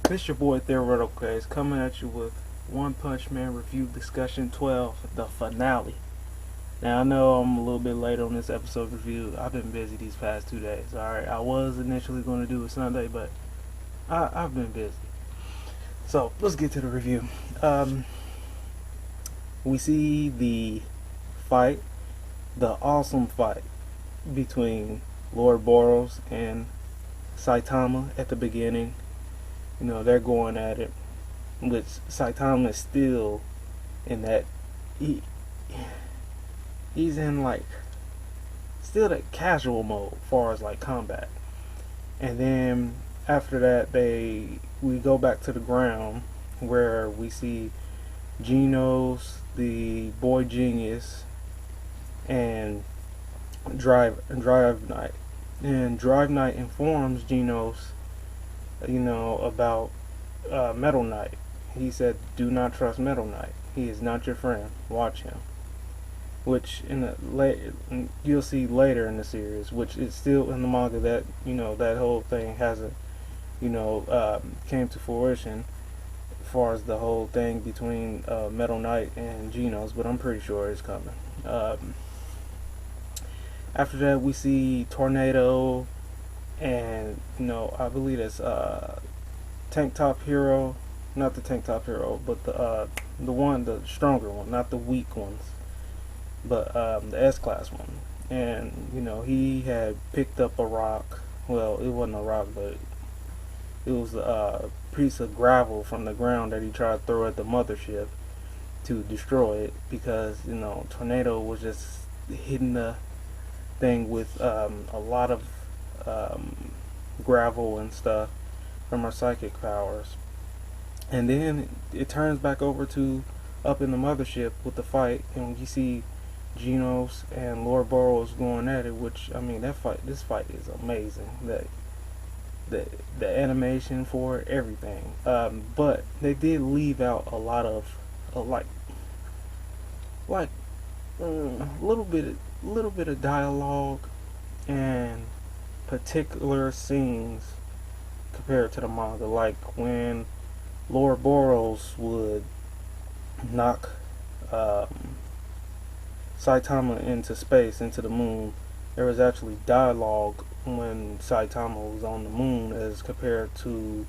This your boy Theoretical Case coming at you with One Punch Man Review Discussion 12, the finale. Now I know I'm a little bit late on this episode review. I've been busy these past 2 days. Alright, I was initially going to do it Sunday, but I've been busy. So let's get to the review. We see the fight, the awesome fight between Lord Boros and Saitama at the beginning. You know, they're going at it, which Saitama is still in that he's in like still that casual mode as far as like combat. And then after that we go back to the ground where we see Genos, the boy genius, and Drive Knight. And Drive Knight informs Genos, about Metal Knight. He said, "Do not trust Metal Knight. He is not your friend. Watch him." Which you'll see later in the series, which is still in the manga that that whole thing hasn't came to fruition as far as the whole thing between Metal Knight and Genos, but I'm pretty sure it's coming. After that, we see Tornado, and I believe it's Tank Top Hero, not the Tank Top Hero, but the stronger one, not the weak ones, but the S-Class one. And he had picked up a rock. Well, it wasn't a rock, but it was a piece of gravel from the ground that he tried to throw at the mothership to destroy it, because Tornado was just hitting the thing with a lot of gravel and stuff from her psychic powers. And then it turns back over to up in the mothership with the fight, and you see Genos and Lord Boros going at it, which this fight is amazing. The animation for it, everything. But they did leave out a lot of little bit of dialogue and particular scenes compared to the manga, like when Lord Boros would knock Saitama into space, into the moon. There was actually dialogue when Saitama was on the moon as compared to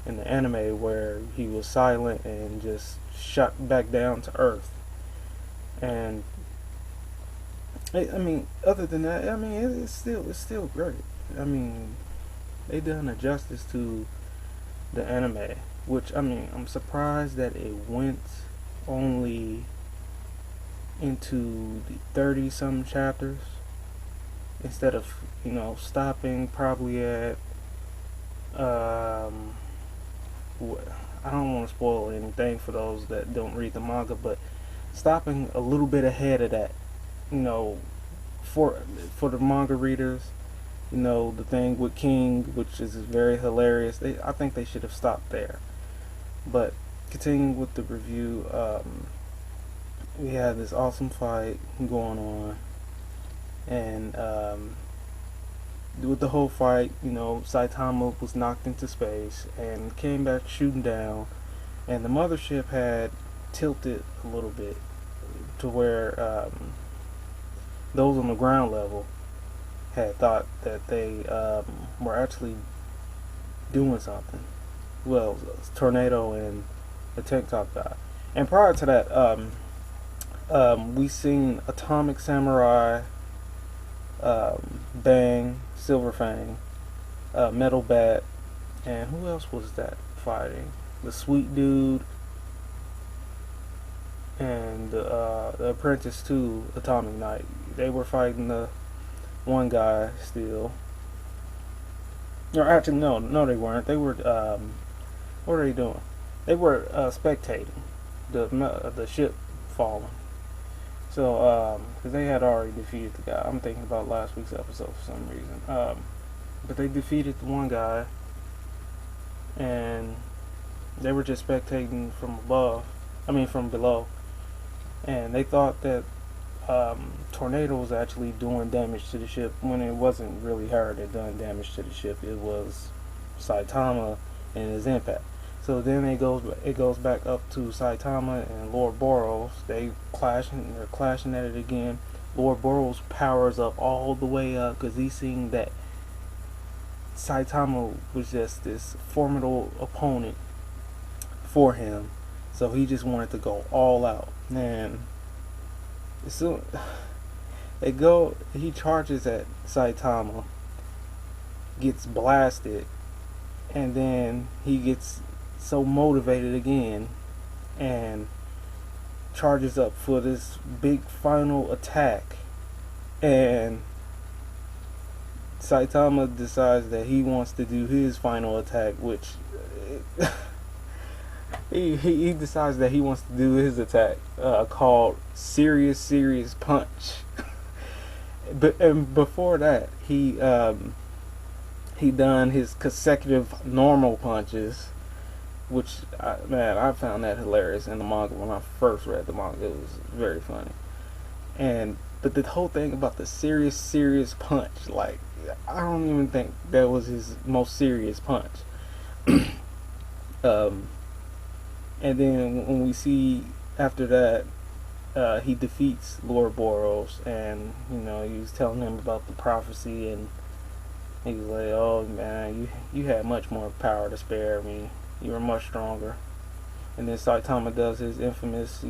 in the anime, where he was silent and just shot back down to Earth. And other than that, it's still great. They done a justice to the anime, which I'm surprised that it went only into the 30-some chapters instead of stopping probably at I don't want to spoil anything for those that don't read the manga, but stopping a little bit ahead of that, for the manga readers. The thing with King, which is very hilarious. I think they should have stopped there. But continuing with the review, we had this awesome fight going on, and with the whole fight, Saitama was knocked into space and came back shooting down, and the mothership had tilted a little bit to where those on the ground level had thought that they were actually doing something. Well, Tornado and the Tank Top guy. And prior to that, we seen Atomic Samurai, Bang, Silver Fang, Metal Bat, and who else was that fighting? The Sweet Dude, and the apprentice to Atomic Knight. They were fighting the one guy still. Or actually, no, they weren't. They were. What are they doing? They were spectating the ship falling. So, because they had already defeated the guy. I'm thinking about last week's episode for some reason. But they defeated the one guy, and they were just spectating from from below. And they thought that Tornado was actually doing damage to the ship, when it wasn't really her that done damage to the ship. It was Saitama and his impact. So then it goes back up to Saitama and Lord Boros. They're clashing at it again. Lord Boros powers up all the way up because he's seeing that Saitama was just this formidable opponent for him. So he just wanted to go all out. And so he charges at Saitama, gets blasted, and then he gets so motivated again and charges up for this big final attack, and Saitama decides that he wants to do his final attack, which he decides that he wants to do his attack called Serious Punch. And before that, he done his consecutive normal punches, which I found that hilarious in the manga when I first read the manga. It was very funny. But the whole thing about the serious punch, like, I don't even think that was his most serious punch. And then when we see after that, he defeats Lord Boros, and he was telling him about the prophecy, and he was like, "Oh man, you had much more power to spare me. You were much stronger." And then Saitama does his infamous,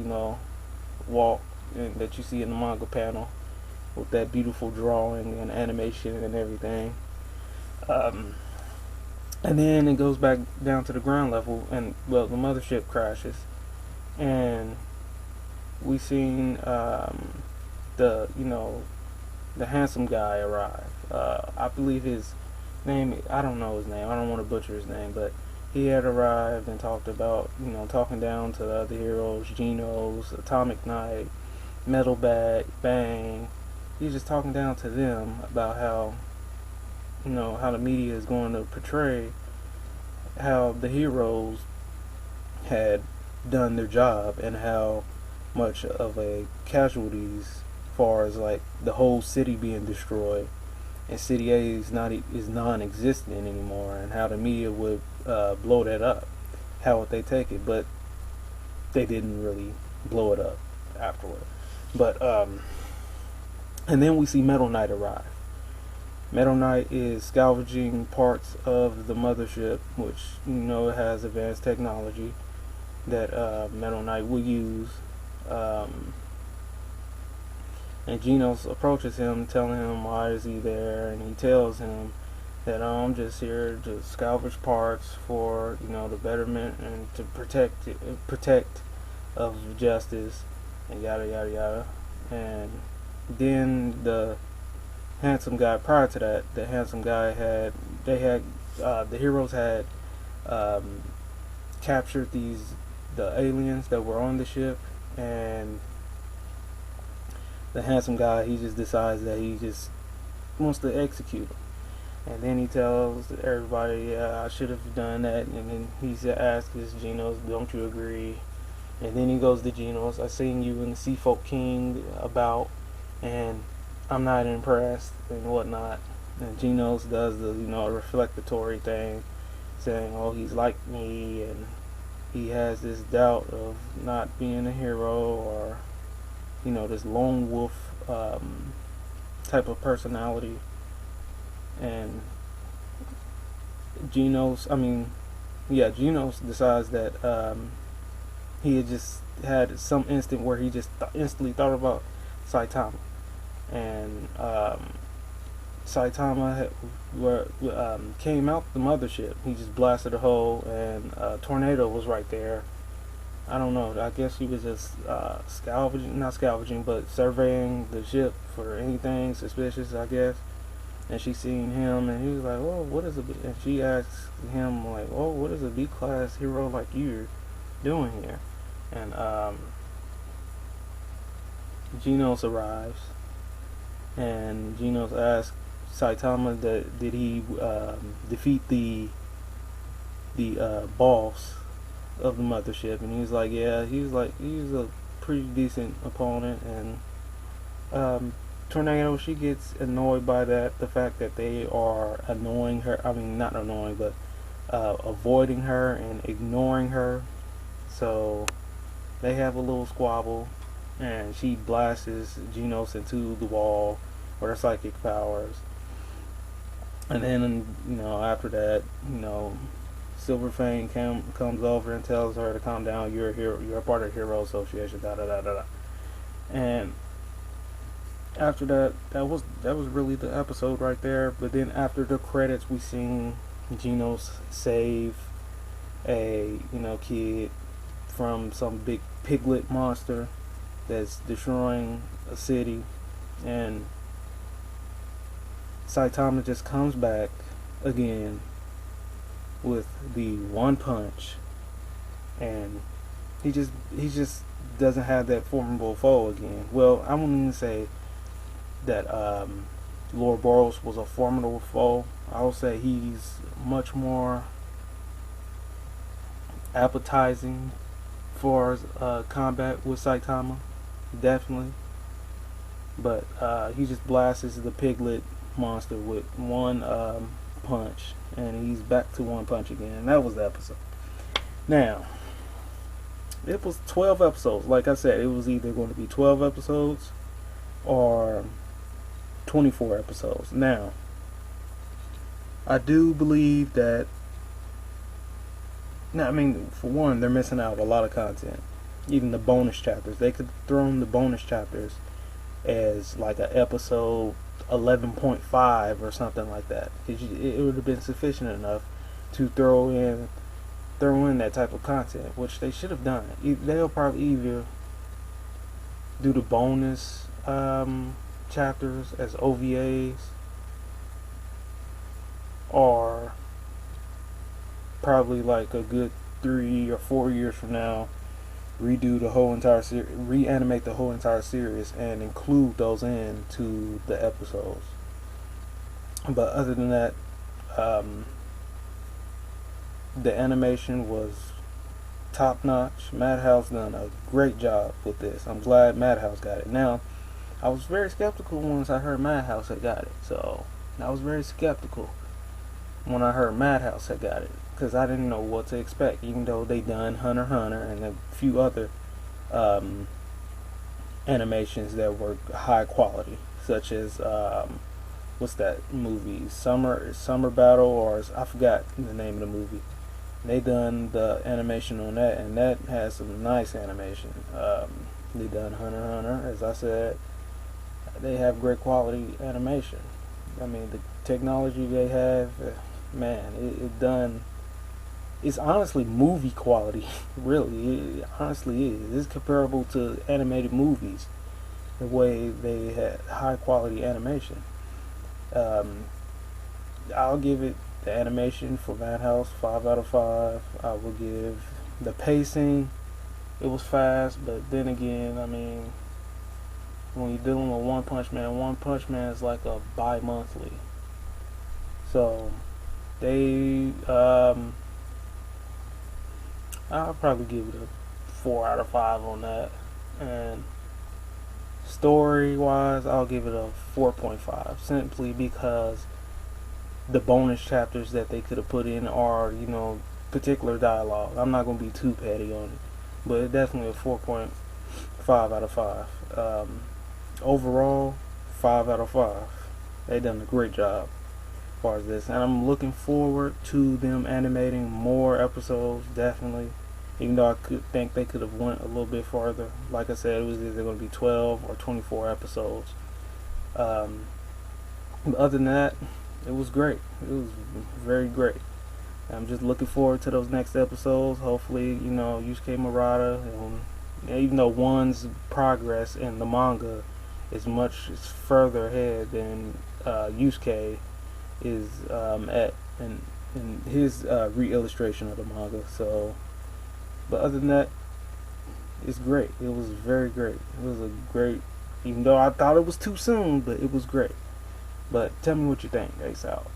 walk that you see in the manga panel with that beautiful drawing and animation and everything. And then it goes back down to the ground level, and the mothership crashes, and we seen the handsome guy arrive. I believe his name, I don't know his name, I don't want to butcher his name, but he had arrived and talked about, talking down to the other heroes, Genos, Atomic Knight, Metal Bang. He's just talking down to them about how the media is going to portray how the heroes had done their job, and how much of a casualties as far as like the whole city being destroyed, and City A is non-existent anymore, and how the media would blow that up. How would they take it? But they didn't really blow it up afterward. But and then we see Metal Knight arrive. Metal Knight is salvaging parts of the mothership, which it has advanced technology that Metal Knight will use. And Genos approaches him, telling him why is he there, and he tells him that I'm just here to salvage parts for the betterment and to protect of justice, and yada yada yada. And then the handsome guy, prior to that, the heroes had captured the aliens that were on the ship, and the handsome guy, he just decides that he just wants to execute them. And then he tells everybody, yeah, I should have done that. And then he asks his Genos, don't you agree? And then he goes to Genos, I seen you in the Sea Folk King about, and I'm not impressed, and whatnot. And Genos does the reflectory thing, saying, oh, he's like me, and he has this doubt of not being a hero, or this lone wolf type of personality. And Genos decides that he had just had some instant where he just instantly thought about Saitama. And Saitama came out the mothership. He just blasted a hole, and a tornado was right there. I don't know, I guess he was just not scavenging, but surveying the ship for anything suspicious, I guess. And she seen him, and he was like, oh, what is and she asks him, like, oh, what is a B-class hero like you doing here? And Genos arrives, and Genos asks Saitama that did he defeat the boss of the mothership, and he was like, yeah. He was a pretty decent opponent. And Tornado, she gets annoyed by the fact that they are annoying her. I mean, not annoying, but avoiding her and ignoring her. So they have a little squabble, and she blasts Genos into the wall with her psychic powers. And then, after that, Silverfang comes over and tells her to calm down. You're a hero. You're a part of the Hero Association. Da da da da da. And after that, that was really the episode right there. But then after the credits, we seen Genos save a kid from some big piglet monster that's destroying a city, and Saitama just comes back again with the one punch, and he just doesn't have that formidable foe again. Well, I wouldn't even say that Lord Boros was a formidable foe. I would say he's much more appetizing for combat with Saitama, definitely. But he just blasts the piglet monster with one punch, and he's back to one punch again. And that was the episode. Now, it was 12 episodes. Like I said, it was either going to be 12 episodes or 24 episodes. Now, I do believe that, now, I mean, for one, they're missing out a lot of content. Even the bonus chapters. They could throw in the bonus chapters as like an episode 11.5 or something like that. It would have been sufficient enough to throw in that type of content, which they should have done. They'll probably either do the bonus chapters as OVAs, or probably like a good 3 or 4 years from now, redo the whole entire series, reanimate the whole entire series, and include those into the episodes. But other than that, the animation was top notch. Madhouse done a great job with this. I'm glad Madhouse got it. Now, I was very skeptical once I heard Madhouse had got it. So I was very skeptical when I heard Madhouse had got it, because I didn't know what to expect, even though they done Hunter x Hunter and a few other animations that were high quality, such as what's that movie, Summer Battle, or I forgot the name of the movie. They done the animation on that, and that has some nice animation. They done Hunter x Hunter, as I said. They have great quality animation. I mean, the technology they have, man, it done. It's honestly movie quality. Really, it honestly is. It's comparable to animated movies, the way they had high quality animation. I'll give it the animation for Madhouse 5 out of 5. I will give the pacing. It was fast, but then again, I mean, when you're dealing with One Punch Man is like a bi-monthly. So they, I'll probably give it a 4 out of 5 on that. And story wise, I'll give it a 4.5, simply because the bonus chapters that they could have put in are, particular dialogue. I'm not going to be too petty on it, but it's definitely a 4.5 out of 5. Overall, 5 out of 5. They done a great job as far as this, and I'm looking forward to them animating more episodes, definitely. Even though I could think they could have went a little bit farther. Like I said, it was either going to be 12 or 24 episodes. But other than that, it was great. It was very great. I'm just looking forward to those next episodes. Hopefully, Yusuke Murata, and even though one's progress in the manga is much further ahead than Yusuke is at in his re-illustration of the manga. So, but other than that, it's great. It was very great. It was a great, even though I thought it was too soon, but it was great. But tell me what you think. Ace out.